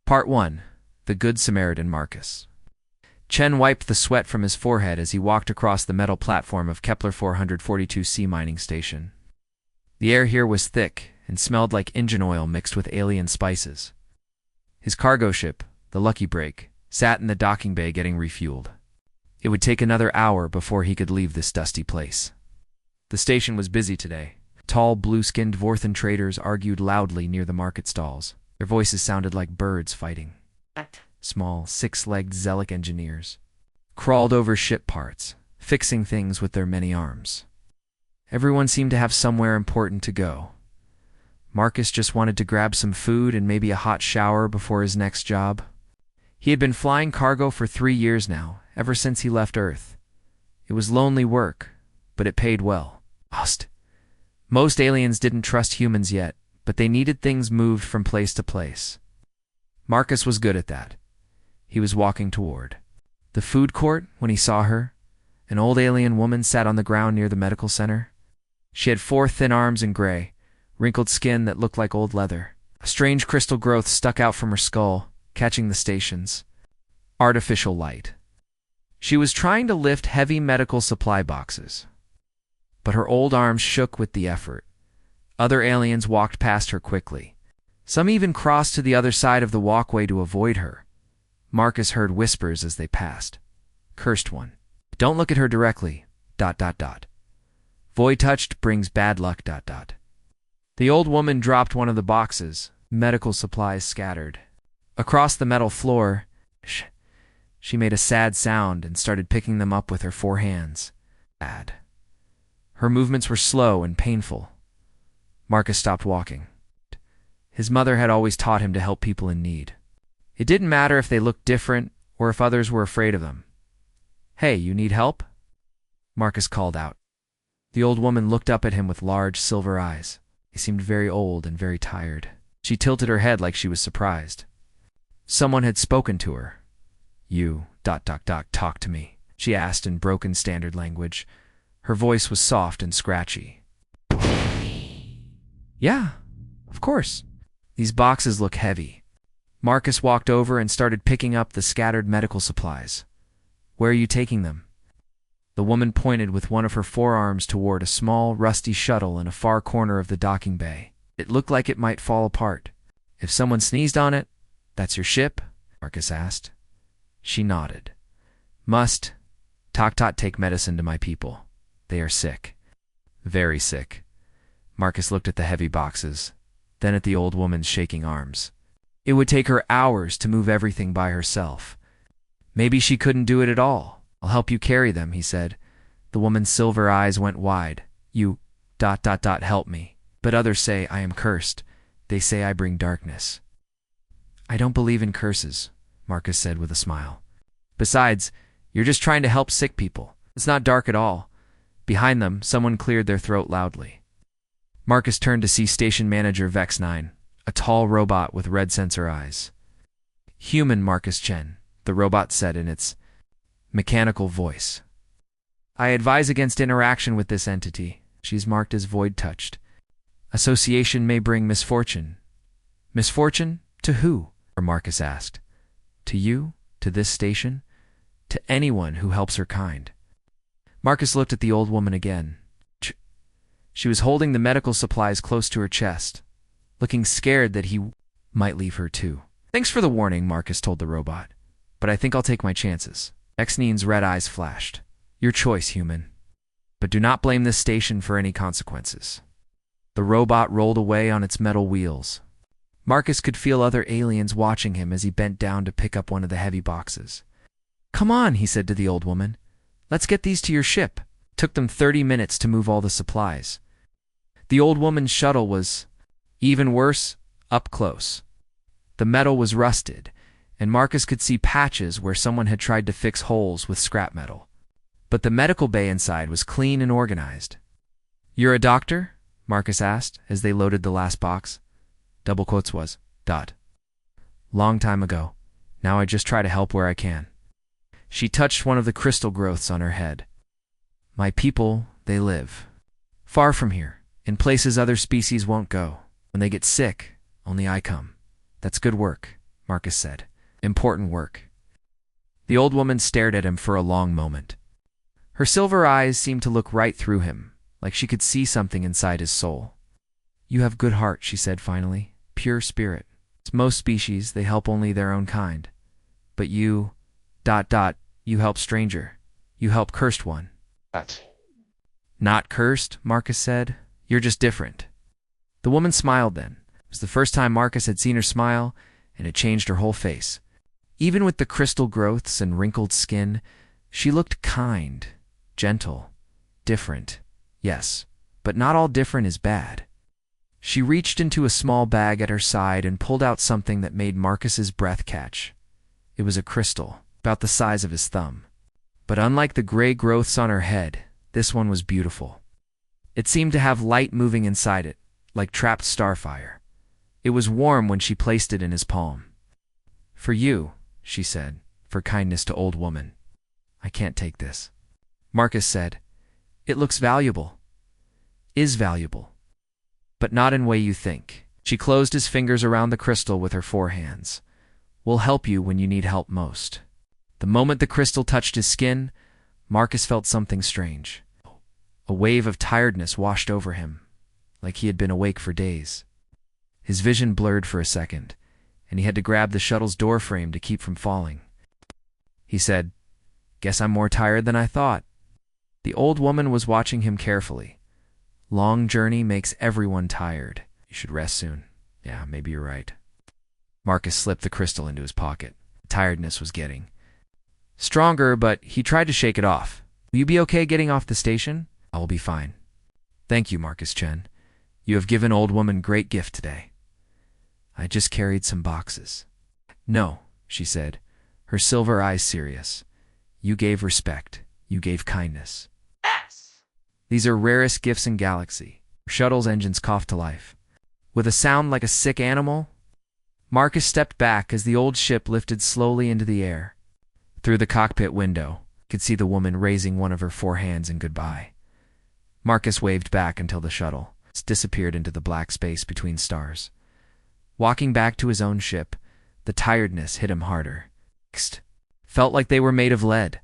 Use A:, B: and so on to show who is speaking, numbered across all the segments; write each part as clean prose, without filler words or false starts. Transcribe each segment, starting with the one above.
A: Part 1. The Good Samaritan Marcus. Chen wiped the sweat from his forehead as he walked across the metal platform of Kepler 442c mining station. The air here was thick and smelled like engine oil mixed with alien spices. His cargo ship, the Lucky Break, sat in the docking bay getting refueled. It would take another hour before he could leave this dusty place. The station was busy today. Tall, blue-skinned Vorthan traders argued loudly near the market stalls. Their voices sounded like birds fighting. Small, six-legged Zelic engineers crawled over ship parts, fixing things with their many arms. Everyone seemed to have somewhere important to go. Marcus just wanted to grab some food and maybe a hot shower before his next job. He had been flying cargo for 3 years now, ever since he left Earth. It was lonely work, but it paid well. Most aliens didn't trust humans yet, but they needed things moved from place to place. Marcus was good at that. He was walking toward the food court when he saw her. An old alien woman sat on the ground near the medical center. She had 4 thin arms and gray, wrinkled skin that looked like old leather. A strange crystal growth stuck out from her skull, catching the station's artificial light. She was trying to lift heavy medical supply boxes, but her old arms shook with the effort. Other aliens walked past her quickly. Some even crossed to the other side of the walkway to avoid her. Marcus heard whispers as they passed. Cursed one. Don't look at her directly. ... Void touched brings bad luck ... The old woman dropped one of the boxes, medical supplies scattered. Across the metal floor, she made a sad sound and started picking them up with her 4 hands. Her movements were slow and painful. Marcus stopped walking. His mother had always taught him to help people in need. It didn't matter if they looked different or if others were afraid of them. "Hey, you need help?" Marcus called out. The old woman looked up at him with large silver eyes. He seemed very old and very tired. She tilted her head like she was surprised. Someone had spoken to her. "You ... talk to me," she asked in broken standard language. Her voice was soft and scratchy. "Yeah, of course." These boxes look heavy. Marcus walked over and started picking up the scattered medical supplies. "Where are you taking them?" The woman pointed with one of her forearms toward a small, rusty shuttle in a far corner of the docking bay. It looked like it might fall apart. "If someone sneezed on it, that's your ship?" Marcus asked. She nodded. "Must take medicine to my people. They are sick. Very sick." Marcus looked at the heavy boxes, then at the old woman's shaking arms. It would take her hours to move everything by herself. Maybe she couldn't do it at all. "I'll help you carry them," he said. The woman's silver eyes went wide. "You ... help me. But others say I am cursed. They say I bring darkness." "I don't believe in curses," Marcus said with a smile. "Besides, you're just trying to help sick people. It's not dark at all." Behind them, someone cleared their throat loudly. Marcus turned to see Station Manager Vex 9, a tall robot with red sensor eyes. "Human Marcus Chen," the robot said in its mechanical voice. "I advise against interaction with this entity. She's marked as void touched. Association may bring misfortune." "Misfortune? To who?" Marcus asked. "To you? To this station? To anyone who helps her kind." Marcus looked at the old woman again. She was holding the medical supplies close to her chest, looking scared that he might leave her too. "Thanks for the warning," Marcus told the robot, "but I think I'll take my chances." X-Neen's red eyes flashed. "Your choice, human. But do not blame this station for any consequences." The robot rolled away on its metal wheels. Marcus could feel other aliens watching him as he bent down to pick up one of the heavy boxes. "Come on," he said to the old woman. "Let's get these to your ship." It took them 30 minutes to move all the supplies. The old woman's shuttle was even worse, up close. The metal was rusted, and Marcus could see patches where someone had tried to fix holes with scrap metal. But the medical bay inside was clean and organized. "You're a doctor?" Marcus asked as they loaded the last box. Double quotes was ... "Long time ago. Now I just try to help where I can." She touched one of the crystal growths on her head. "My people, they live far from here, in places other species won't go. When they get sick, only I come. That's good work. Marcus said. Important work. The old woman stared at him for a long moment. Her silver eyes seemed to look right through him, like she could see something inside his soul. You have good heart, she said finally. Pure spirit. Most species, they help only their own kind. But you, ... you help stranger. You help cursed one. Not cursed, Marcus said. You're just different. The woman smiled then. It was the first time Marcus had seen her smile, and it changed her whole face. Even with the crystal growths and wrinkled skin, she looked kind, gentle, different. Yes, but not all different is bad. She reached into a small bag at her side and pulled out something that made Marcus's breath catch. It was a crystal, about the size of his thumb. But unlike the gray growths on her head, this one was beautiful. It seemed to have light moving inside it, like trapped starfire. It was warm when she placed it in his palm. For you, she said, for kindness to old woman. I can't take this. Marcus said, it looks valuable. Is valuable. But not in way you think. She closed his fingers around the crystal with her 4 hands. We'll help you when you need help most. The moment the crystal touched his skin, Marcus felt something strange. A wave of tiredness washed over him, like he had been awake for days. His vision blurred for a second, and he had to grab the shuttle's door frame to keep from falling. He said, Guess I'm more tired than I thought. The old woman was watching him carefully. Long journey makes everyone tired. You should rest soon. Yeah, maybe you're right. Marcus slipped the crystal into his pocket. Tiredness was getting stronger, but he tried to shake it off. Will you be okay getting off the station? I will be fine. Thank you, Marcus Chen. You have given old woman great gift today. I just carried some boxes. No, she said, her silver eyes serious. You gave respect. You gave kindness. Yes! These are rarest gifts in galaxy. Shuttle's engines coughed to life. With a sound like a sick animal, Marcus stepped back as the old ship lifted slowly into the air. Through the cockpit window, he could see the woman raising one of her 4 hands in goodbye. Marcus waved back until the shuttle disappeared into the black space between stars. Walking back to his own ship, the tiredness hit him harder. Felt like they were made of lead.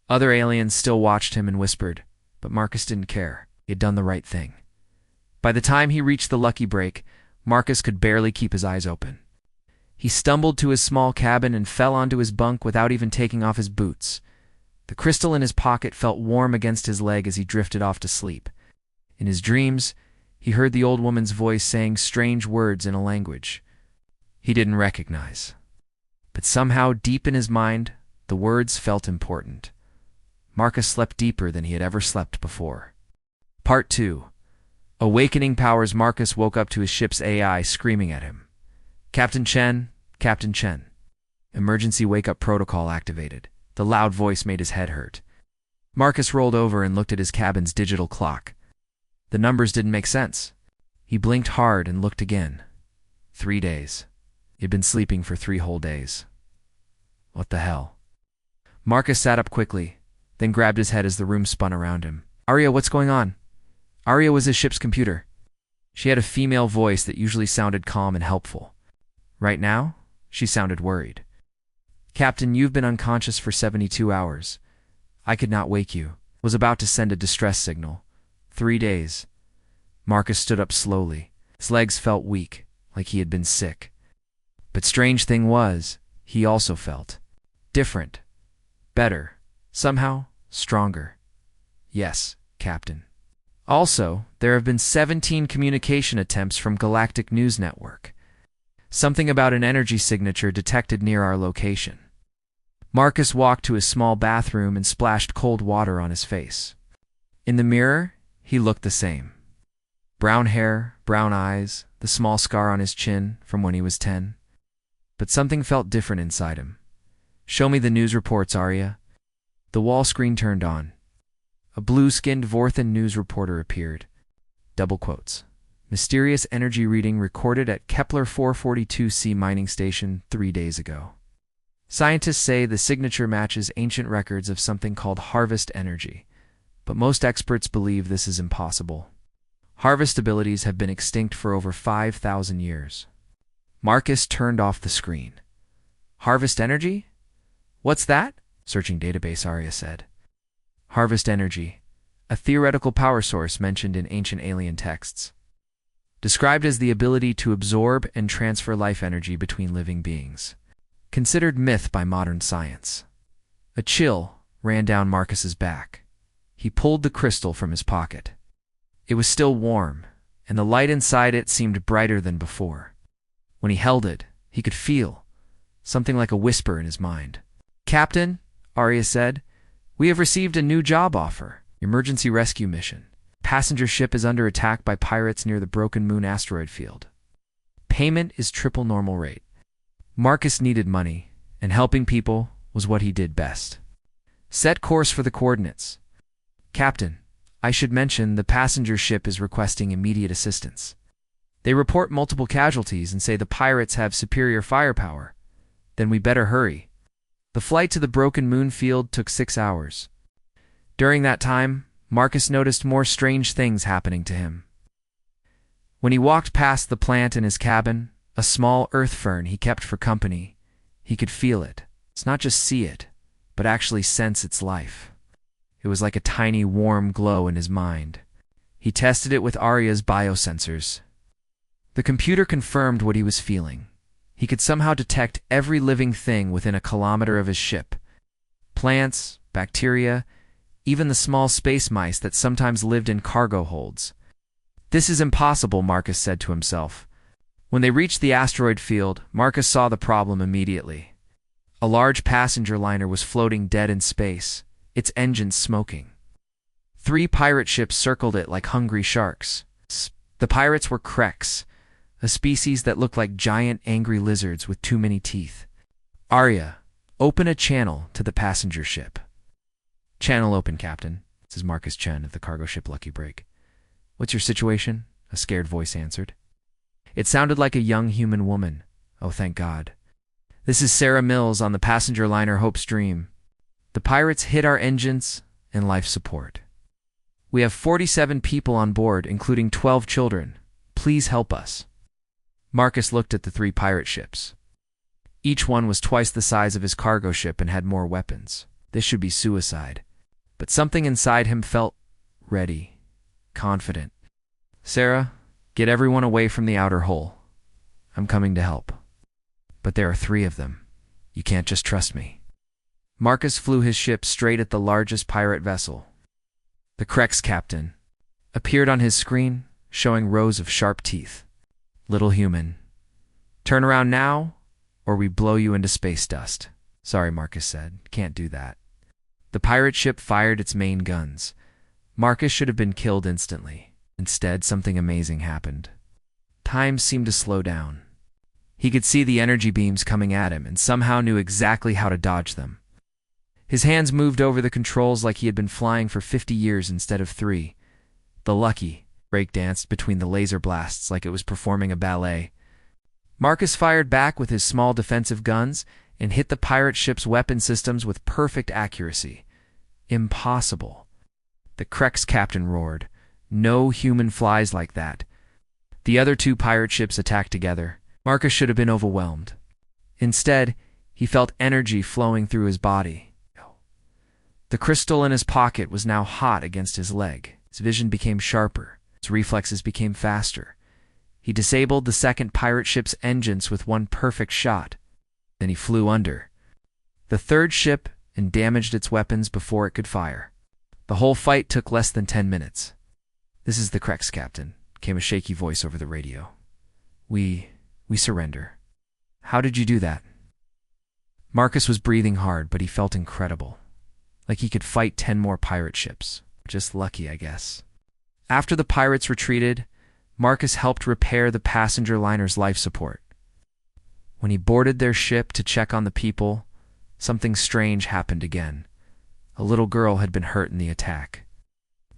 A: Other aliens still watched him and whispered, but Marcus didn't care. He had done the right thing. By the time he reached the lucky break, Marcus could barely keep his eyes open. He stumbled to his small cabin and fell onto his bunk without even taking off his boots. The crystal in his pocket felt warm against his leg as he drifted off to sleep. In his dreams, he heard the old woman's voice saying strange words in a language he didn't recognize. But somehow, deep in his mind, the words felt important. Marcus slept deeper than he had ever slept before. Part 2. Awakening powers. Marcus woke up to his ship's AI screaming at him. Captain Chen, Captain Chen. Emergency wake-up protocol activated. The loud voice made his head hurt. Marcus rolled over and looked at his cabin's digital clock. The numbers didn't make sense. He blinked hard and looked again. 3 days. He'd been sleeping for 3 whole days. What the hell? Marcus sat up quickly, then grabbed his head as the room spun around him. Arya, what's going on? Arya was his ship's computer. She had a female voice that usually sounded calm and helpful. Right now, she sounded worried. Captain, you've been unconscious for 72 hours. I could not wake you. Was about to send a distress signal. 3 days. Marcus stood up slowly. His legs felt weak, like he had been sick. But strange thing was, he also felt different, better, somehow stronger. Yes, Captain. Also, there have been 17 communication attempts from Galactic News Network. Something about an energy signature detected near our location. Marcus walked to his small bathroom and splashed cold water on his face. In the mirror, he looked the same. Brown hair, brown eyes, the small scar on his chin from when he was 10. But something felt different inside him. Show me the news reports, Arya. The wall screen turned on. A blue-skinned Vorthan news reporter appeared. Double quotes. Mysterious energy reading recorded at Kepler 442c mining station 3 days ago. Scientists say the signature matches ancient records of something called harvest energy, but most experts believe this is impossible. Harvest abilities have been extinct for over 5,000 years. Marcus turned off the screen. Harvest energy? What's that? Searching database, Arya said. Harvest energy, a theoretical power source mentioned in ancient alien texts. Described as the ability to absorb and transfer life energy between living beings. Considered myth by modern science. A chill ran down Marcus's back. He pulled the crystal from his pocket. It was still warm, and the light inside it seemed brighter than before. When he held it, he could feel something like a whisper in his mind. Captain, Arya said, we have received a new job offer. Emergency rescue mission. Passenger ship is under attack by pirates near the Broken Moon asteroid field. Payment is triple normal rate. Marcus needed money, and helping people was what he did best. Set course for the coordinates. Captain, I should mention the passenger ship is requesting immediate assistance. They report multiple casualties and say the pirates have superior firepower. Then we better hurry. The flight to the Broken Moon field took 6 hours. During that time, Marcus noticed more strange things happening to him. When he walked past the plant in his cabin, a small earth fern he kept for company, he could feel it. It's not just see it, but actually sense its life. It was like a tiny warm glow in his mind. He tested it with Arya's biosensors. The computer confirmed what he was feeling. He could somehow detect every living thing within a kilometer of his ship. Plants, bacteria, even the small space mice that sometimes lived in cargo holds. This is impossible, Marcus said to himself. When they reached the asteroid field, Marcus saw the problem immediately. A large passenger liner was floating dead in space, its engines smoking. 3 pirate ships circled it like hungry sharks. The pirates were Orcs, a species that looked like giant angry lizards with too many teeth. Arya, open a channel to the passenger ship. Channel open, Captain, says Marcus Chen of the cargo ship Lucky Break. What's your situation? A scared voice answered. It sounded like a young human woman. Oh, thank God. This is Sarah Mills on the passenger liner Hope's Dream. The pirates hit our engines and life support. We have 47 people on board, including 12 children. Please help us. Marcus looked at the 3 pirate ships. Each one was twice the size of his cargo ship and had more weapons. This should be suicide. But something inside him felt ready, confident. Sarah, get everyone away from the outer hull. I'm coming to help. But there are 3 of them. You can't just trust me. Marcus flew his ship straight at the largest pirate vessel. The Orcs captain appeared on his screen, showing rows of sharp teeth. Little human. Turn around now, or we blow you into space dust. Sorry, Marcus said. Can't do that. The pirate ship fired its main guns. Marcus should have been killed instantly. Instead, something amazing happened. Time seemed to slow down. He could see the energy beams coming at him and somehow knew exactly how to dodge them. His hands moved over the controls like he had been flying for 50 years instead of 3. The Lucky breakdanced between the laser blasts like it was performing a ballet. Marcus fired back with his small defensive guns and hit the pirate ship's weapon systems with perfect accuracy. Impossible. The Orcs captain roared. No human flies like that. The other 2 pirate ships attacked together. Marcus should have been overwhelmed. Instead, he felt energy flowing through his body. The crystal in his pocket was now hot against his leg. His vision became sharper. His reflexes became faster. He disabled the 2nd pirate ship's engines with one perfect shot. Then he flew under the 3rd ship and damaged its weapons before it could fire. The whole fight took less than 10 minutes. This is the Orcs captain, came a shaky voice over the radio. We surrender. How did you do that? Marcus was breathing hard, but he felt incredible. Like he could fight 10 more pirate ships. Just lucky, I guess. After the pirates retreated, Marcus helped repair the passenger liner's life support. When he boarded their ship to check on the people, something strange happened again. A little girl had been hurt in the attack.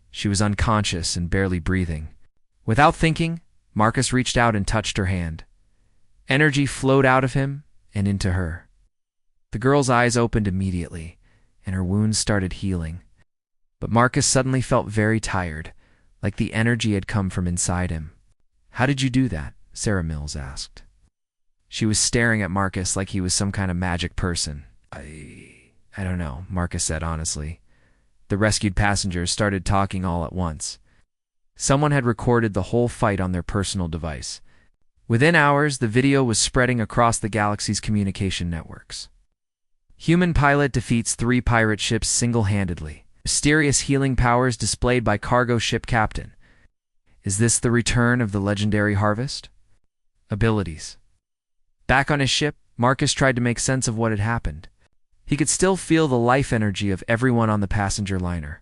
A: She was unconscious and barely breathing. Without thinking, Marcus reached out and touched her hand. Energy flowed out of him and into her. The girl's eyes opened immediately, and her wounds started healing. But Marcus suddenly felt very tired, like the energy had come from inside him. How did you do that? Sarah Mills asked. She was staring at Marcus like he was some kind of magic person. I don't know, Marcus said honestly. The rescued passengers started talking all at once. Someone had recorded the whole fight on their personal device. Within hours, the video was spreading across the galaxy's communication networks. Human pilot defeats 3 pirate ships single-handedly. Mysterious healing powers displayed by cargo ship captain. Is this the return of the legendary Harvest? Abilities. Back on his ship, Marcus tried to make sense of what had happened. He could still feel the life energy of everyone on the passenger liner.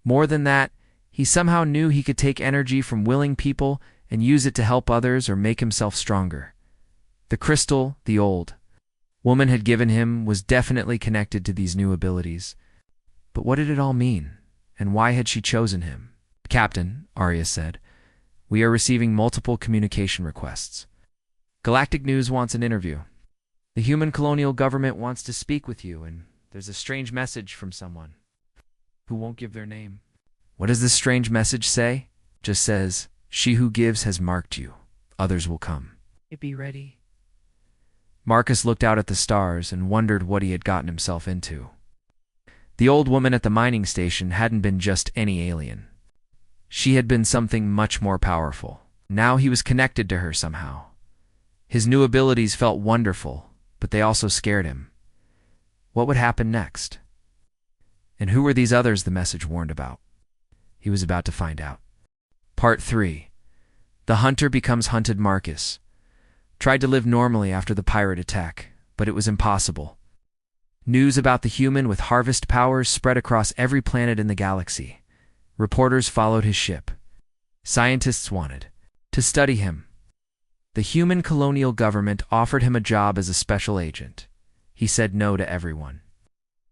A: More than that, he somehow knew he could take energy from willing people and use it to help others or make himself stronger. The crystal, the old woman had given him, was definitely connected to these new abilities. But what did it all mean, and why had she chosen him? Captain, Arya said, we are receiving multiple communication requests. Galactic News wants an interview. The human colonial government wants to speak with you, and there's a strange message from someone who won't give their name. What does this strange message say? Just says, she who gives has marked you. Others will come. Be ready. Marcus looked out at the stars and wondered what he had gotten himself into. The old woman at the mining station hadn't been just any alien. She had been something much more powerful. Now he was connected to her somehow. His new abilities felt wonderful, but they also scared him. What would happen next? And who were these others the message warned about? He was about to find out. Part 3. The hunter becomes hunted. Marcus tried to live normally after the pirate attack, but it was impossible. News about the human with harvest powers spread across every planet in the galaxy. Reporters followed his ship. Scientists wanted to study him. The human colonial government offered him a job as a special agent. He said no to everyone.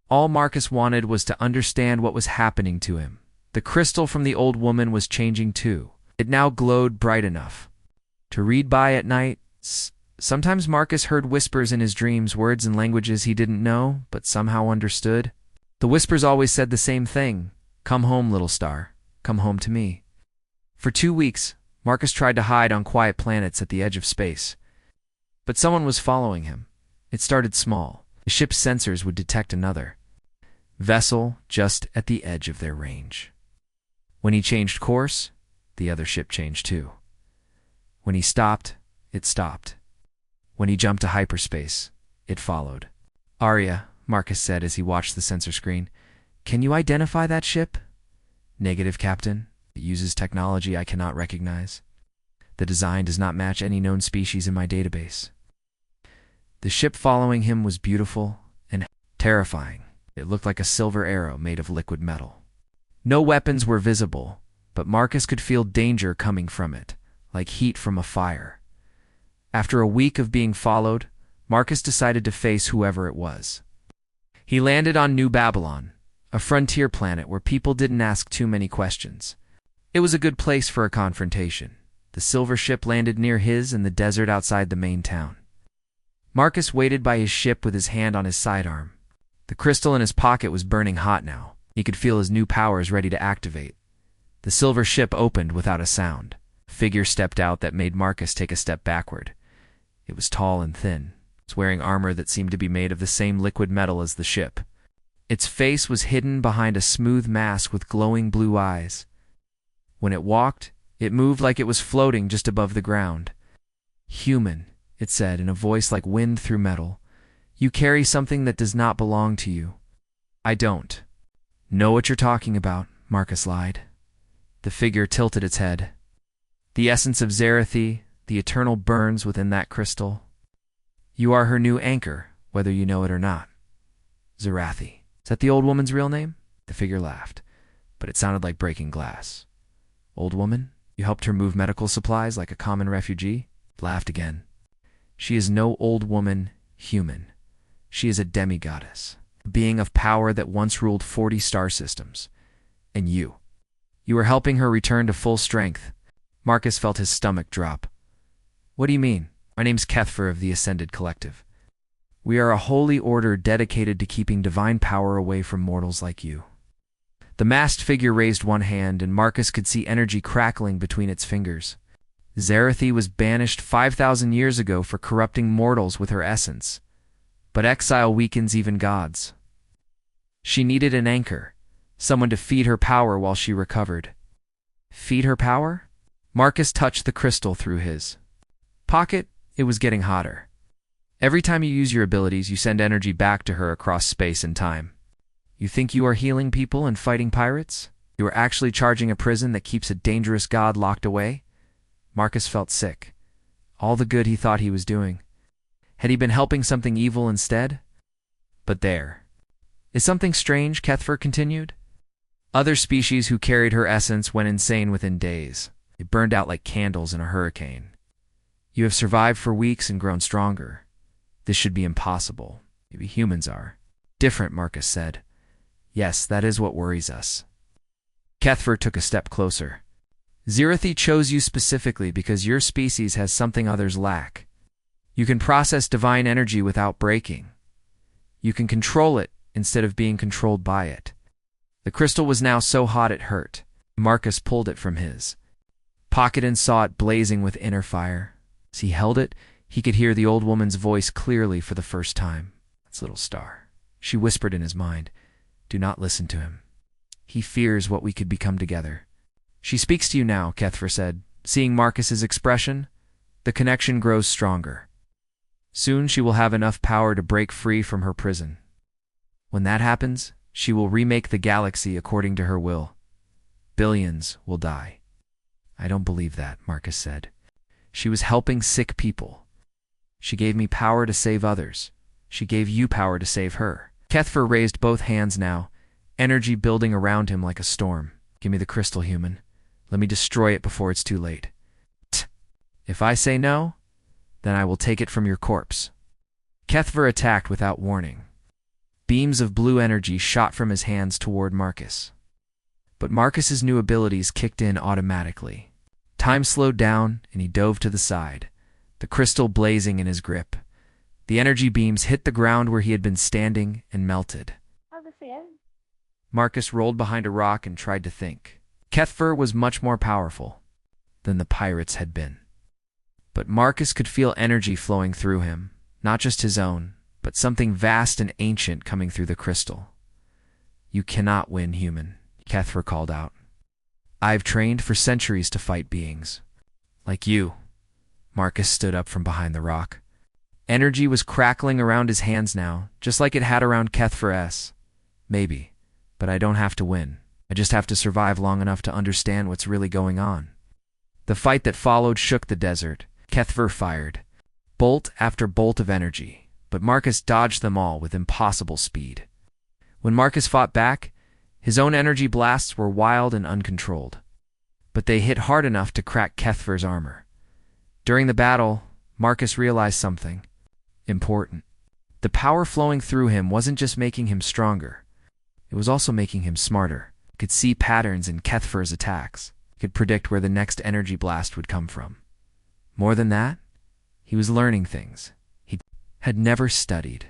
A: All Marcus wanted was to understand what was happening to him. The crystal from the old woman was changing too. It now glowed bright enough to read by at night. Sometimes Marcus heard whispers in his dreams, words and languages he didn't know, but somehow understood. The whispers always said the same thing. Come home, little star. Come home to me. For 2 weeks, Marcus tried to hide on quiet planets at the edge of space. But someone was following him. It started small. The ship's sensors would detect another vessel just at the edge of their range. When he changed course, the other ship changed too. When he stopped, it stopped. When he jumped to hyperspace, it followed. Arya, Marcus said as he watched the sensor screen, can you identify that ship? Negative, Captain. It uses technology I cannot recognize. The design does not match any known species in my database. The ship following him was beautiful and terrifying. It looked like a silver arrow made of liquid metal. No weapons were visible, but Marcus could feel danger coming from it, like heat from a fire. After a week of being followed, Marcus decided to face whoever it was. He landed on New Babylon, a frontier planet where people didn't ask too many questions. It was a good place for a confrontation. The silver ship landed near his in the desert outside the main town. Marcus waited by his ship with his hand on his sidearm. The crystal in his pocket was burning hot now. He could feel his new powers ready to activate. The silver ship opened without a sound. A figure stepped out that made Marcus take a step backward. It was tall and thin. It was wearing armor that seemed to be made of the same liquid metal as the ship. Its face was hidden behind a smooth mask with glowing blue eyes. When it walked, it moved like it was floating just above the ground. Human, it said in a voice like wind through metal. You carry something that does not belong to you. I don't know what you're talking about, Marcus lied. The figure tilted its head. The essence of Zarathi, the eternal, burns within that crystal. You are her new anchor, whether you know it or not. Zarathi. Is that the old woman's real name? The figure laughed, but it sounded like breaking glass. Old woman? You helped her move medical supplies like a common refugee? Laughed again. She is no old woman, human. She is a demigoddess, a being of power that once ruled 40 star systems. And you are helping her return to full strength. Marcus felt his stomach drop. What do you mean? My name's Kethfer of the Ascended Collective. We are a holy order dedicated to keeping divine power away from mortals like you. The masked figure raised one hand, and Marcus could see energy crackling between its fingers. Scifi was banished 5,000 years ago for corrupting mortals with her essence. But exile weakens even gods. She needed an anchor, someone to feed her power while she recovered. Feed her power? Marcus touched the crystal through his pocket. It was getting hotter. Every time you use your abilities, you send energy back to her across space and time. You think you are healing people and fighting pirates? You are actually charging a prison that keeps a dangerous god locked away? Marcus felt sick. All the good he thought he was doing. Had he been helping something evil instead? But there is something strange, Kethfer continued. Other species who carried her essence went insane within days. It burned out like candles in a hurricane. You have survived for weeks and grown stronger. This should be impossible. Maybe humans are different, Marcus said. Yes, that is what worries us. Kethfer took a step closer. Scifi chose you specifically because your species has something others lack. You can process divine energy without breaking. You can control it instead of being controlled by it. The crystal was now so hot it hurt. Marcus pulled it from his pocket and saw it blazing with inner fire. As he held it, he could hear the old woman's voice clearly for the first time. That's little star, she whispered in his mind. Do not listen to him. He fears what we could become together. She speaks to you now, Kethfer said. Seeing Marcus's expression, the connection grows stronger. Soon she will have enough power to break free from her prison. When that happens, she will remake the galaxy according to her will. Billions will die. I don't believe that, Marcus said. She was helping sick people. She gave me power to save others. She gave you power to save her. Kethfer raised both hands now, energy building around him like a storm. Give me the crystal, human. Let me destroy it before it's too late. If I say no, then I will take it from your corpse. Kethfer attacked without warning. Beams of blue energy shot from his hands toward Marcus. But Marcus's new abilities kicked in automatically. Time slowed down, and he dove to the side, the crystal blazing in his grip. The energy beams hit the ground where he had been standing and melted. Marcus rolled behind a rock and tried to think. Kethfer was much more powerful than the pirates had been. But Marcus could feel energy flowing through him, not just his own, but something vast and ancient coming through the crystal. You cannot win, human, Kethfer called out. I've trained for centuries to fight beings like you. Marcus stood up from behind the rock. Energy was crackling around his hands now, just like it had around Kethfer's. Maybe, but I don't have to win. I just have to survive long enough to understand what's really going on. The fight that followed shook the desert. Kethfer fired bolt after bolt of energy, but Marcus dodged them all with impossible speed. When Marcus fought back, his own energy blasts were wild and uncontrolled, but they hit hard enough to crack Kethfer's armor. During the battle, Marcus realized something important. The power flowing through him wasn't just making him stronger, it was also making him smarter. He could see patterns in Kethfer's attacks. He could predict where the next energy blast would come from. More than that, he was learning things he had never studied.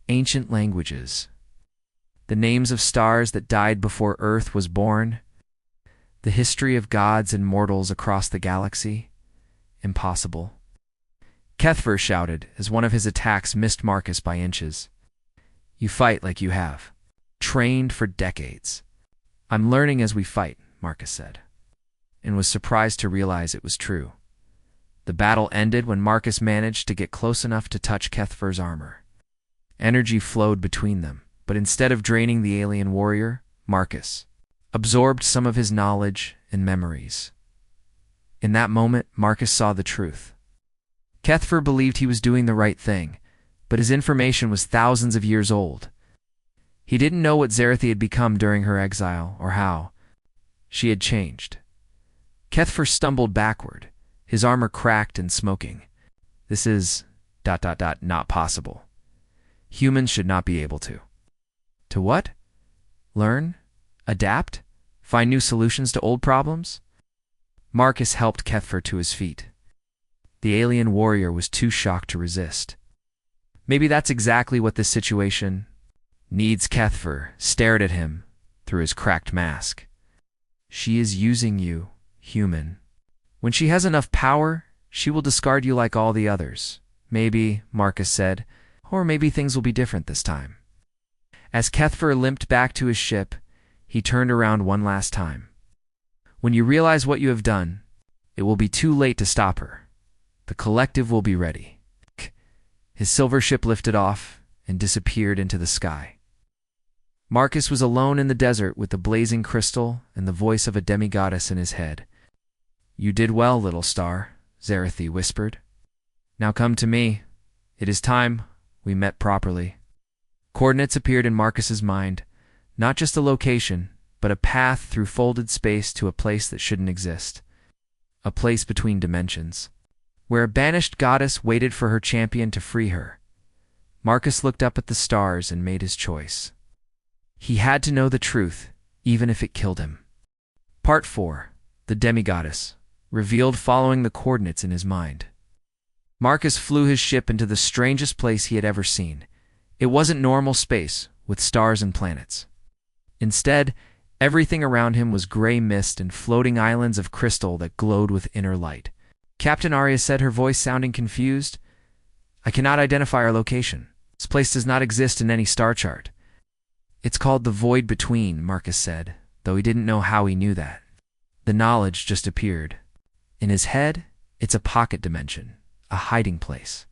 A: Ancient languages. The names of stars that died before Earth was born. The history of gods and mortals across the galaxy. Impossible. Kethfer shouted as one of his attacks missed Marcus by inches. You fight like you have trained for decades. I'm learning as we fight, Marcus said, and was surprised to realize it was true. The battle ended when Marcus managed to get close enough to touch Kethfer's armor. Energy flowed between them, but instead of draining the alien warrior, Marcus absorbed some of his knowledge and memories. In that moment, Marcus saw the truth. Kethfer believed he was doing the right thing, but his information was thousands of years old. He didn't know what Scifi had become during her exile, or how she had changed. Kethfer stumbled backward, his armor cracked and smoking. This is ... not possible. Humans should not be able to. To what? Learn? Adapt? Find new solutions to old problems? Marcus helped Kethfer to his feet. The alien warrior was too shocked to resist. Maybe that's exactly what this situation needs. Kethfer stared at him through his cracked mask. She is using you, human. When she has enough power, she will discard you like all the others. Maybe, Marcus said, or maybe things will be different this time. As Kethfer limped back to his ship, he turned around one last time. When you realize what you have done, it will be too late to stop her. The collective will be ready. His silver ship lifted off and disappeared into the sky. Marcus was alone in the desert with the blazing crystal and the voice of a demigoddess in his head. "You did well, little star," Scifi whispered. "Now come to me. It is time we met properly." Coordinates appeared in Marcus's mind, not just a location, but a path through folded space to a place that shouldn't exist. A place between dimensions, where a banished goddess waited for her champion to free her. Marcus looked up at the stars and made his choice. He had to know the truth, even if it killed him. Part 4. The Demigoddess, revealed following the coordinates in his mind. Marcus flew his ship into the strangest place he had ever seen. It wasn't normal space, with stars and planets. Instead, everything around him was gray mist and floating islands of crystal that glowed with inner light. Captain Arya said, her voice sounding confused. "I cannot identify our location. This place does not exist in any star chart." "It's called the Void Between," Marcus said, though he didn't know how he knew that. The knowledge just appeared. In his head, it's a pocket dimension, a hiding place.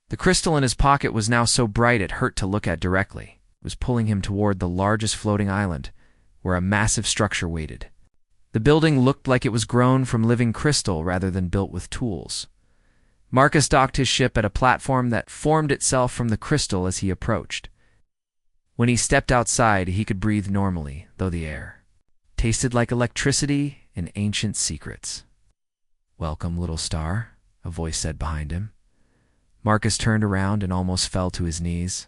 A: The crystal in his pocket was now so bright it hurt to look at directly. It was pulling him toward the largest floating island, where a massive structure waited. The building looked like it was grown from living crystal rather than built with tools. Marcus docked his ship at a platform that formed itself from the crystal as he approached. When he stepped outside, he could breathe normally, though the air tasted like electricity and ancient secrets. "Welcome, little star," a voice said behind him. Marcus turned around and almost fell to his knees.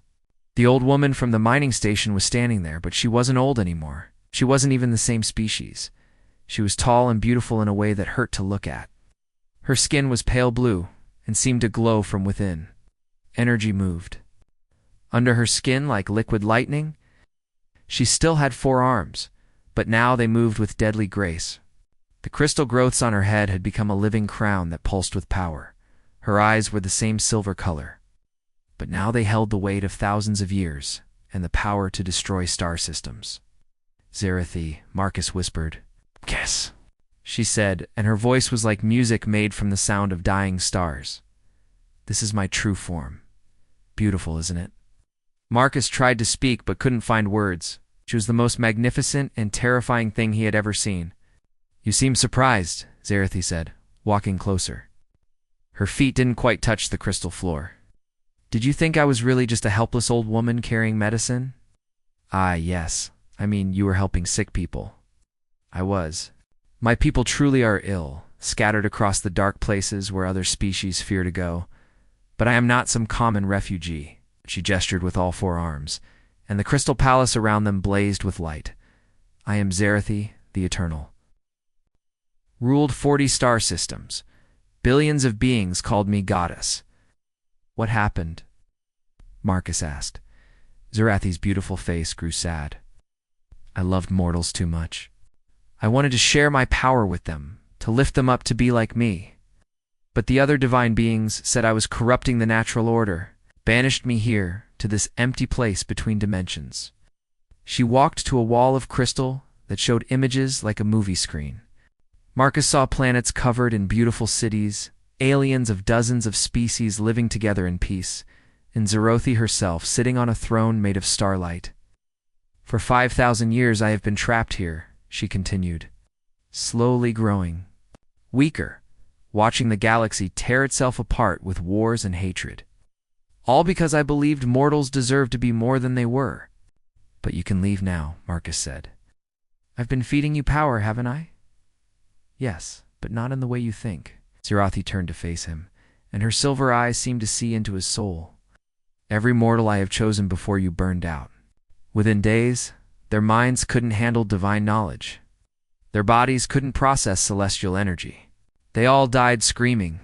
A: The old woman from the mining station was standing there, but she wasn't old anymore. She wasn't even the same species. She was tall and beautiful in a way that hurt to look at. Her skin was pale blue and seemed to glow from within. Energy moved. Under her skin, like liquid lightning, she still had 4 arms, but now they moved with deadly grace. The crystal growths on her head had become a living crown that pulsed with power. Her eyes were the same silver color, but now they held the weight of thousands of years and the power to destroy star systems. "Scifi," Marcus whispered. "Yes," she said, and her voice was like music made from the sound of dying stars. "This is my true form. Beautiful, isn't it?" Marcus tried to speak but couldn't find words. She was the most magnificent and terrifying thing he had ever seen. "You seem surprised," Scifi said, walking closer. Her feet didn't quite touch the crystal floor. "Did you think I was really just a helpless old woman carrying medicine?" "Ah, yes. I mean, you were helping sick people." "I was. My people truly are ill, scattered across the dark places where other species fear to go. But I am not some common refugee." She gestured with all 4 arms, and the crystal palace around them blazed with light. "I am Scifi, the Eternal. Ruled 40 star systems. Billions of beings called me goddess." "What happened?" Marcus asked. Scifi's beautiful face grew sad. "I loved mortals too much. I wanted to share my power with them, to lift them up to be like me. But the other divine beings said I was corrupting the natural order, banished me here, to this empty place between dimensions." She walked to a wall of crystal that showed images like a movie screen. Marcus saw planets covered in beautiful cities, aliens of dozens of species living together in peace, and Scifi herself sitting on a throne made of starlight. "For 5,000 years I have been trapped here," she continued, slowly growing, weaker, watching the galaxy tear itself apart with wars and hatred. "All because I believed mortals deserved to be more than they were." "But you can leave now," Marcus said. "I've been feeding you power, haven't I?" "Yes, but not in the way you think." Scifi turned to face him, and her silver eyes seemed to see into his soul. "Every mortal I have chosen before you burned out. Within days, their minds couldn't handle divine knowledge. Their bodies couldn't process celestial energy. They all died screaming."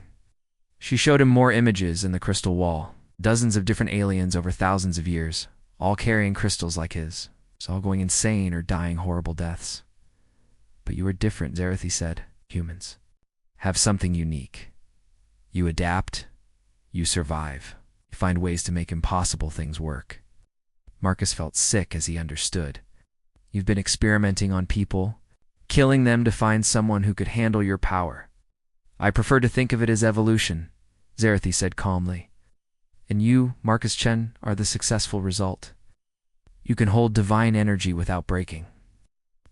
A: She showed him more images in the crystal wall, dozens of different aliens over thousands of years, all carrying crystals like his, all going insane or dying horrible deaths. "But you are different," Scifi said. "Humans have something unique. You adapt, you survive, you find ways to make impossible things work. Marcus felt sick as he understood. You've been experimenting on people, killing them to find someone who could handle your power. I prefer to think of it as evolution, Zerathi said calmly. And you, Marcus Chen, are the successful result. You can hold divine energy without breaking.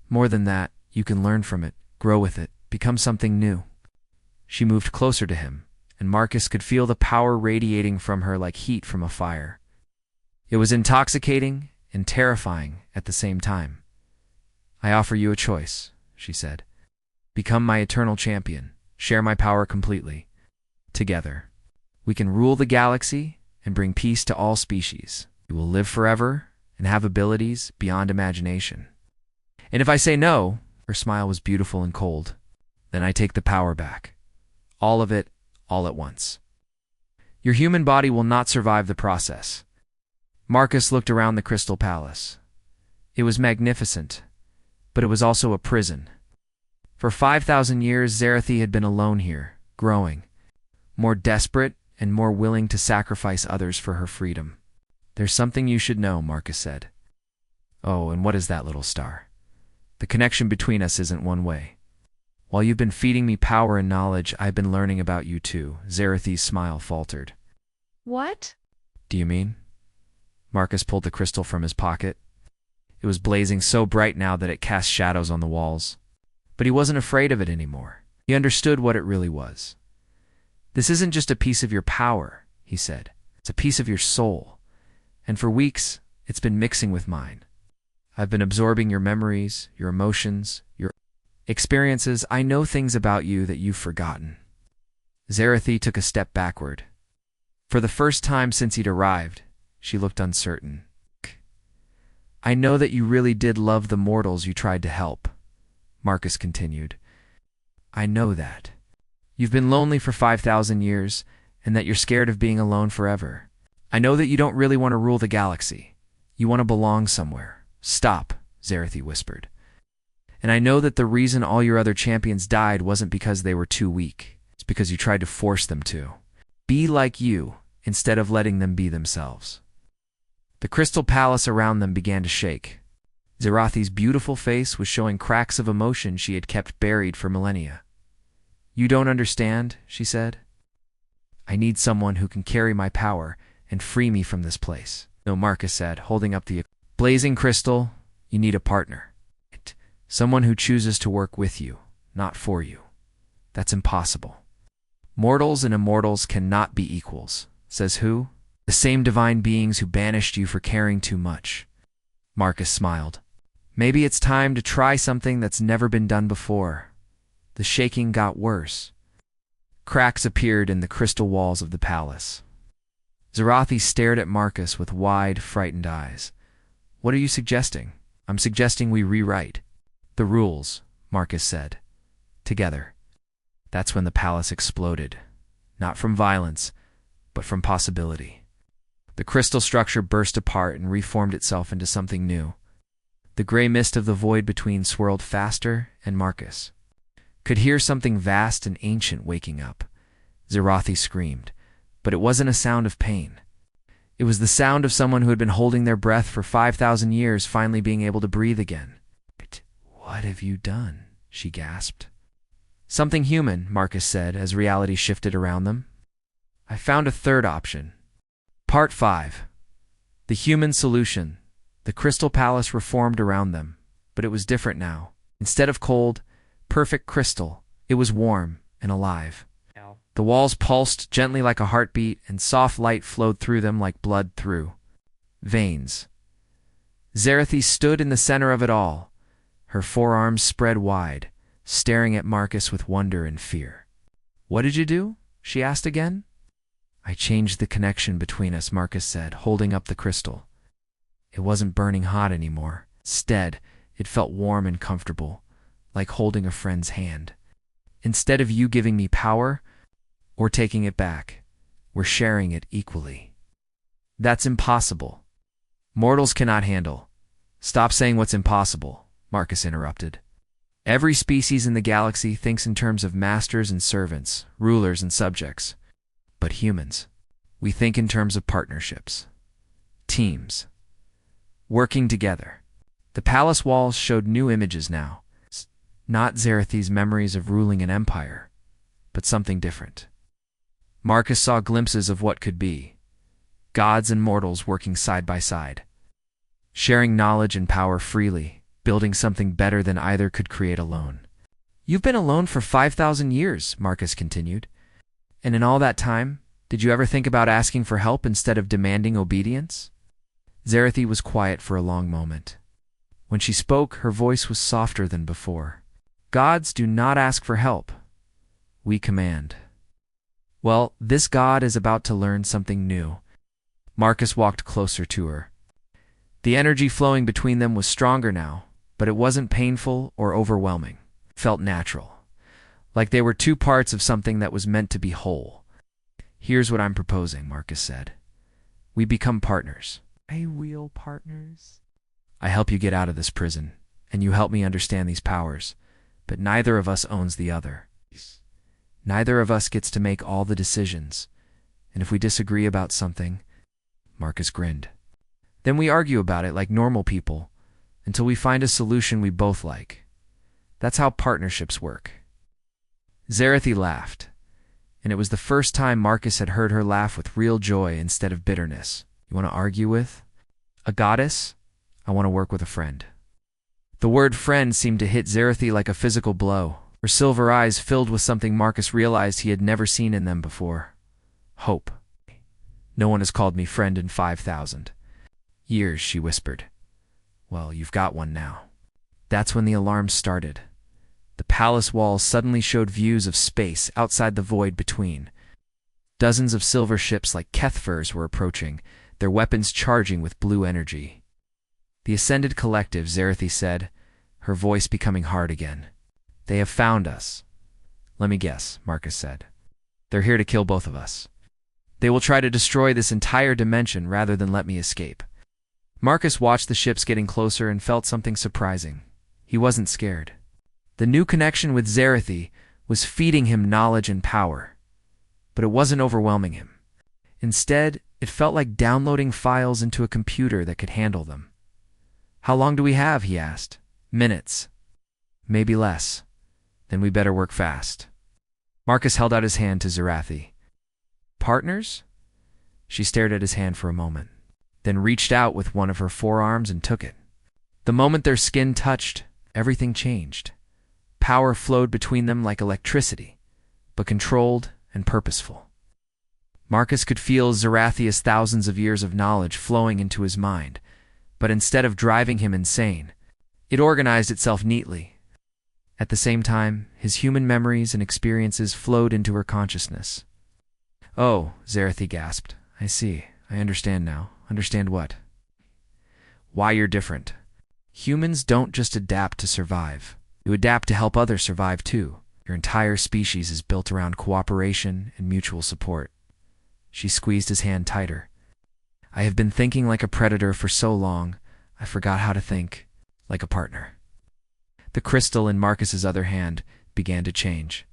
A: More than that, you can learn from it, grow with it, become something new. She moved closer to him, and Marcus could feel the power radiating from her like heat from a fire. It was intoxicating and terrifying at the same time. I offer you a choice, she said. Become my eternal champion, share my power completely. Together, we can rule the galaxy and bring peace to all species. You will live forever and have abilities beyond imagination. And if I say no, her smile was beautiful and cold, then I take the power back. All of it, all at once. Your human body will not survive the process. Marcus looked around the Crystal Palace. It was magnificent, but it was also a prison. For 5,000 years, Zerathi had been alone here, growing, more desperate and more willing to sacrifice others for her freedom. There's something you should know, Marcus said. Oh, and what is that, little star? The connection between us isn't one way. While you've been feeding me power and knowledge, I've been learning about you too. Zerathi's smile faltered.
B: What?
A: Do you mean? Marcus pulled the crystal from his pocket. It was blazing so bright now that it cast shadows on the walls. But he wasn't afraid of it anymore. He understood what it really was. This isn't just a piece of your power, he said. It's a piece of your soul. And for weeks, it's been mixing with mine. I've been absorbing your memories, your emotions, your experiences. I know things about you that you've forgotten. Zerathi took a step backward. For the first time since he'd arrived, she looked uncertain. I know that you really did love the mortals you tried to help, Marcus continued. I know that. You've been lonely for 5,000 years, and that you're scared of being alone forever. I know that you don't really want to rule the galaxy. You want to belong somewhere. Stop, Zerathi whispered. And I know that the reason all your other champions died wasn't because they were too weak. It's because you tried to force them to. Be like you, instead of letting them be themselves. The crystal palace around them began to shake. Zerathi's beautiful face was showing cracks of emotion she had kept buried for millennia. You don't understand, she said. I need someone who can carry my power and free me from this place. No, Marcus said, holding up the blazing crystal. You need a partner. Someone who chooses to work with you, not for you. That's impossible. Mortals and immortals cannot be equals. Says who? The same divine beings who banished you for caring too much. Marcus smiled. Maybe it's time to try something that's never been done before. The shaking got worse. Cracks appeared in the crystal walls of the palace. Zerathi stared at Marcus with wide, frightened eyes. What are you suggesting? I'm suggesting we rewrite the rules, Marcus said. Together. That's when the palace exploded. Not from violence, but from possibility. The crystal structure burst apart and reformed itself into something new. The gray mist of the void between swirled faster, and Marcus could hear something vast and ancient waking up. Zerathi screamed, but it wasn't a sound of pain. It was the sound of someone who had been holding their breath for 5,000 years finally being able to breathe again. What have you done? She gasped. Something human, Marcus said as reality shifted around them. I found a third option. Part 5. The human solution. The crystal palace reformed around them, but it was different now. Instead of cold, perfect crystal, it was warm and alive. Ow. The walls pulsed gently like a heartbeat, and soft light flowed through them like blood through veins. Zerathi stood in the center of it all, her forearms spread wide, staring at Marcus with wonder and fear. What did you do? She asked again. I changed the connection between us, Marcus said, holding up the crystal. It wasn't burning hot anymore. Instead, it felt warm and comfortable, like holding a friend's hand. Instead of you giving me power or taking it back, we're sharing it equally. That's impossible. Mortals cannot handle. Stop saying what's impossible, Marcus interrupted. Every species in the galaxy thinks in terms of masters and servants, rulers and subjects. But humans, we think in terms of partnerships, teams, working together. The palace walls showed new images now. Not Zarathi's memories of ruling an empire, but something different. Marcus saw glimpses of what could be. Gods and mortals working side by side, sharing knowledge and power freely, building something better than either could create alone. You've been alone for 5,000 years, Marcus continued. And in all that time, did you ever think about asking for help instead of demanding obedience? Zarathi was quiet for a long moment. When she spoke, her voice was softer than before. Gods do not ask for help. We command. Well, this god is about to learn something new. Marcus walked closer to her. The energy flowing between them was stronger now, but it wasn't painful or overwhelming. It felt natural, like they were two parts of something that was meant to be whole. Here's what I'm proposing, Marcus said. We become partners. Real partners? I help you get out of this prison, and you help me understand these powers, but neither of us owns the other. Neither of us gets to make all the decisions, and if we disagree about something, Marcus grinned, then we argue about it like normal people, until we find a solution we both like. That's how partnerships work. Zarathi laughed, and it was the first time Marcus had heard her laugh with real joy instead of bitterness. You want to argue with a goddess? I want to work with a friend. The word friend seemed to hit Zarathi like a physical blow. Her silver eyes filled with something Marcus realized he had never seen in them before. Hope. No one has called me friend in 5,000 years, she whispered. Well, you've got one now. That's when the alarm started. The palace walls suddenly showed views of space outside the void between. Dozens of silver ships like Kethfurs were approaching, their weapons charging with blue energy. The Ascended Collective, Zarathi said, her voice becoming hard again. They have found us. Let me guess, Marcus said. They're here to kill both of us. They will try to destroy this entire dimension rather than let me escape. Marcus watched the ships getting closer and felt something surprising. He wasn't scared. The new connection with Zarathi was feeding him knowledge and power, but it wasn't overwhelming him. Instead, it felt like downloading files into a computer that could handle them. How long do we have? He asked. Minutes. Maybe less. Then we better work fast. Marcus held out his hand to Zarathi. Partners? She stared at his hand for a moment, then reached out with one of her forearms and took it. The moment their skin touched, everything changed. Power flowed between them like electricity, but controlled and purposeful. Marcus could feel Zarathi's thousands of years of knowledge flowing into his mind, but instead of driving him insane, it organized itself neatly. At the same time, his human memories and experiences flowed into her consciousness. Oh, Zarathi gasped. I see. I understand now. Understand what? Why you're different. Humans don't just adapt to survive. You adapt to help others survive too. Your entire species is built around cooperation and mutual support. She squeezed his hand tighter. I have been thinking like a predator for so long, I forgot how to think like a partner. The crystal in Marcus's other hand began to change.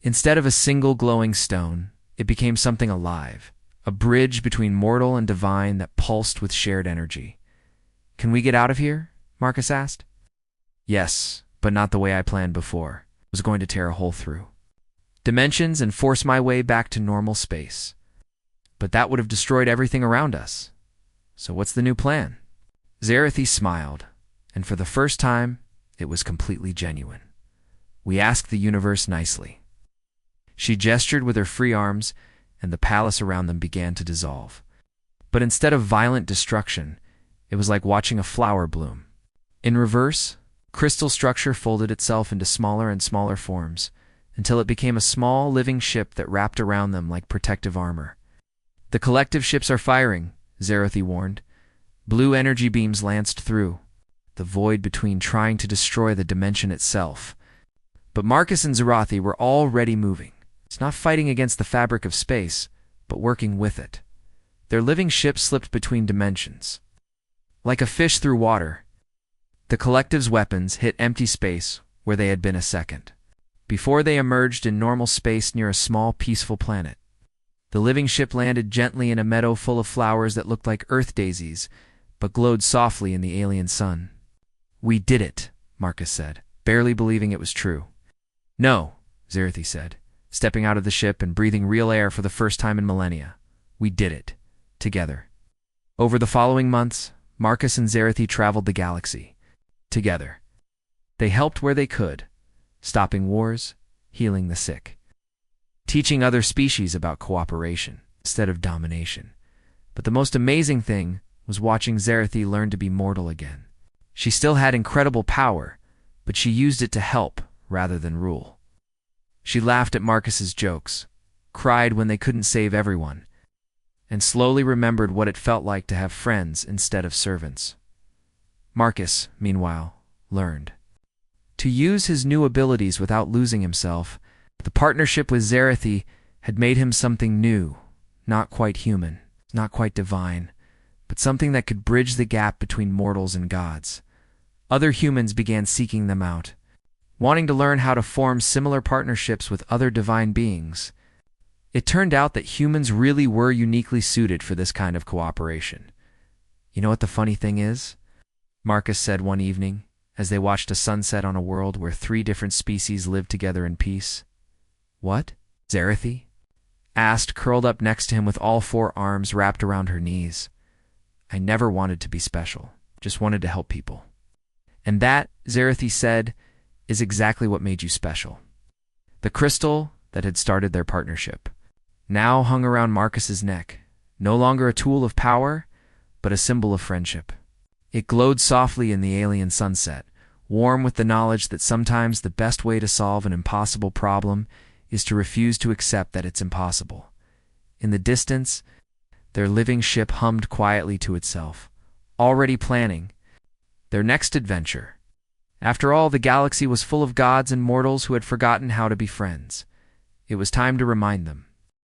A: Instead of a single glowing stone, it became something alive, a bridge between mortal and divine that pulsed with shared energy. Can we get out of here? Marcus asked. Yes, but not the way I planned before. I was going to tear a hole through dimensions and force my way back to normal space. But that would have destroyed everything around us. So what's the new plan? Zarathi smiled, and for the first time, it was completely genuine. We asked the universe nicely. She gestured with her free arms, and the palace around them began to dissolve. But instead of violent destruction, it was like watching a flower bloom. In reverse, crystal structure folded itself into smaller and smaller forms, until it became a small, living ship that wrapped around them like protective armor. The collective ships are firing, Zarathi warned. Blue energy beams lanced through, the void between trying to destroy the dimension itself. But Marcus and Zarathi were already moving. It's not fighting against the fabric of space, but working with it. Their living ship slipped between dimensions. Like a fish through water, the collective's weapons hit empty space where they had been a second, before they emerged in normal space near a small, peaceful planet. The living ship landed gently in a meadow full of flowers that looked like earth daisies, but glowed softly in the alien sun. "We did it," Marcus said, barely believing it was true. "No," Zerathi said, stepping out of the ship and breathing real air for the first time in millennia. "We did it. Together." Over the following months, Marcus and Zerathi traveled the galaxy. Together. They helped where they could, stopping wars, healing the sick, teaching other species about cooperation instead of domination. But the most amazing thing was watching Zerathi learn to be mortal again. She still had incredible power, but she used it to help rather than rule. She laughed at Marcus's jokes, cried when they couldn't save everyone, and slowly remembered what it felt like to have friends instead of servants. Marcus, meanwhile, learned to use his new abilities without losing himself. The partnership with Zerathi had made him something new, not quite human, not quite divine, but something that could bridge the gap between mortals and gods. Other humans began seeking them out, wanting to learn how to form similar partnerships with other divine beings. It turned out that humans really were uniquely suited for this kind of cooperation. "You know what the funny thing is?" Marcus said one evening, as they watched a sunset on a world where 3 different species lived together in peace. "What?" Zerathi asked, curled up next to him with all 4 arms wrapped around her knees. "I never wanted to be special, just wanted to help people." "And that," Zerathi said, "is exactly what made you special." The crystal that had started their partnership now hung around Marcus's neck, no longer a tool of power, but a symbol of friendship. It glowed softly in the alien sunset, warm with the knowledge that sometimes the best way to solve an impossible problem is to refuse to accept that it's impossible. In the distance, their living ship hummed quietly to itself, already planning their next adventure. After all, the galaxy was full of gods and mortals who had forgotten how to be friends. It was time to remind them.